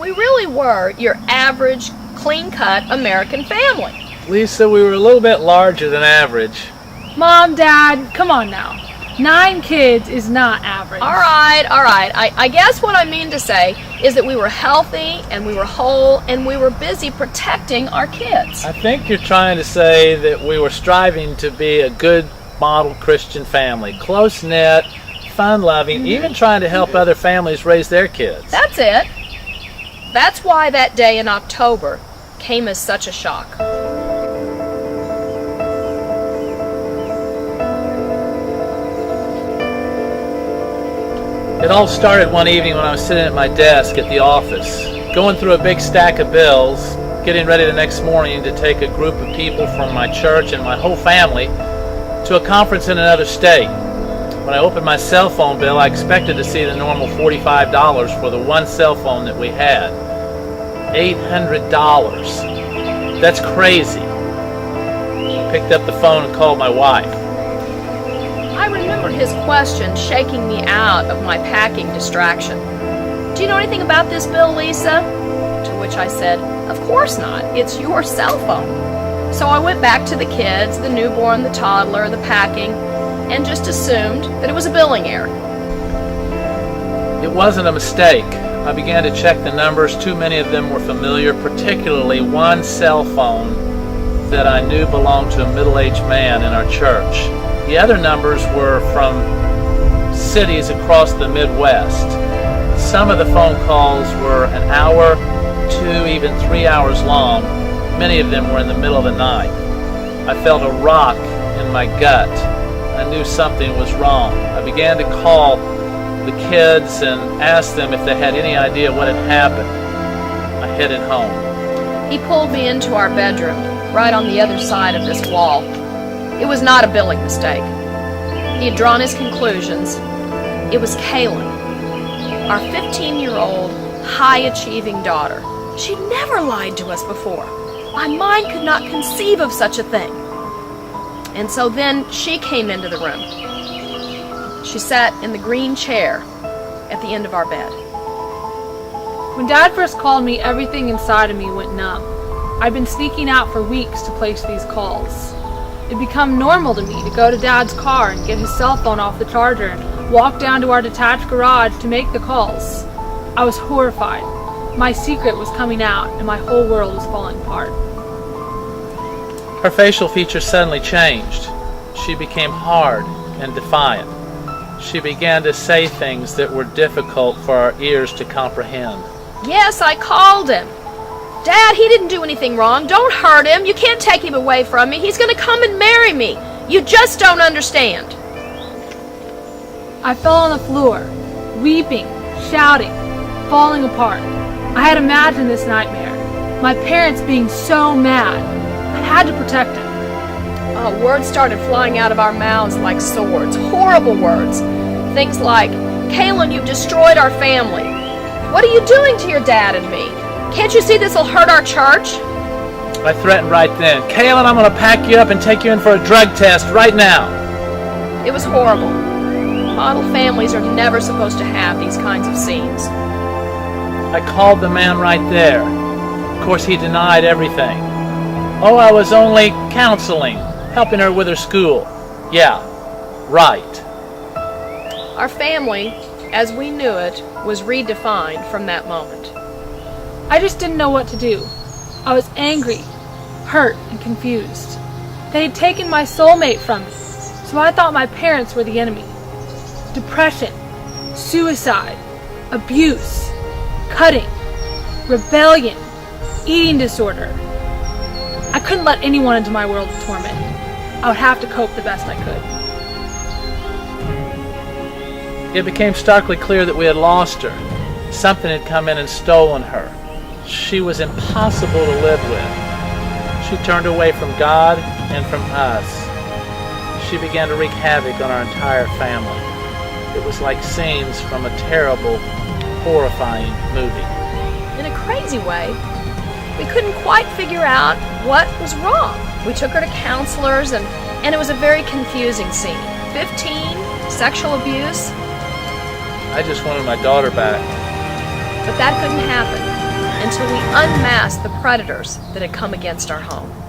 We really were your average, clean-cut American family. Lisa, we were a little bit larger than average. Mom, Dad, come on now. 9 kids is not average. All right. I guess what I mean to say is that we were healthy and we were whole and we were busy protecting our kids. I think you're trying to say that we were striving to be a good model Christian family. Close-knit, fun-loving, even trying to help other families raise their kids. That's it. That's why that day in October came as such a shock. It all started one evening when I was sitting at my desk at the office, going through a big stack of bills, getting ready the next morning to take a group of people from my church and my whole family to a conference in another state. When I opened my cell phone bill, I expected to see the normal $45 for the one cell phone that we had. $800. That's crazy. I picked up the phone and called my wife. I remembered his question shaking me out of my packing distraction. Do you know anything about this bill, Lisa? To which I said, of course not. It's your cell phone. So I went back to the kids, the newborn, the toddler, the packing, and just assumed that it was a billing error. It wasn't a mistake. I began to check the numbers. Too many of them were familiar, particularly one cell phone that I knew belonged to a middle-aged man in our church. The other numbers were from cities across the Midwest. Some of the phone calls were an hour, 2, even 3 hours long. Many of them were in the middle of the night. I felt a rock in my gut. I knew something was wrong. I began to call the kids and ask them if they had any idea what had happened. I headed home. He pulled me into our bedroom, right on the other side of this wall. It was not a billing mistake. He had drawn his conclusions. It was Kaylin, our 15-year-old, high-achieving daughter. She'd never lied to us before. My mind could not conceive of such a thing. And so then she came into the room. She sat in the green chair at the end of our bed. When Dad first called me, everything inside of me went numb. I'd been sneaking out for weeks to place these calls. It'd become normal to me to go to Dad's car and get his cell phone off the charger and walk down to our detached garage to make the calls. I was horrified. My secret was coming out and my whole world was falling apart. Her facial features suddenly changed. She became hard and defiant. She began to say things that were difficult for our ears to comprehend. Yes, I called him. Dad, he didn't do anything wrong. Don't hurt him. You can't take him away from me. He's going to come and marry me. You just don't understand. I fell on the floor, weeping, shouting, falling apart. I had imagined this nightmare. My parents being so mad. I had to protect them. Words started flying out of our mouths like swords. Horrible words. Things like, Kaylin, you've destroyed our family. What are you doing to your dad and me? Can't you see this will hurt our church? I threatened right then. Kaylin, I'm going to pack you up and take you in for a drug test right now. It was horrible. Model families are never supposed to have these kinds of scenes. I called the man right there. Of course, he denied everything. Oh, I was only counseling, helping her with her school. Yeah, right. Our family, as we knew it, was redefined from that moment. I just didn't know what to do. I was angry, hurt, and confused. They had taken my soulmate from me, so I thought my parents were the enemy. Depression, suicide, abuse, cutting, rebellion, eating disorder. I couldn't let anyone into my world of torment. I would have to cope the best I could. It became starkly clear that we had lost her. Something had come in and stolen her. She was impossible to live with. She turned away from God and from us. She began to wreak havoc on our entire family. It was like scenes from a terrible, horrifying movie. In a crazy way, we couldn't quite figure out what was wrong. We took her to counselors, and it was a very confusing scene. 15, sexual abuse. I just wanted my daughter back. But that couldn't happen. until we unmasked the predators that had come against our home.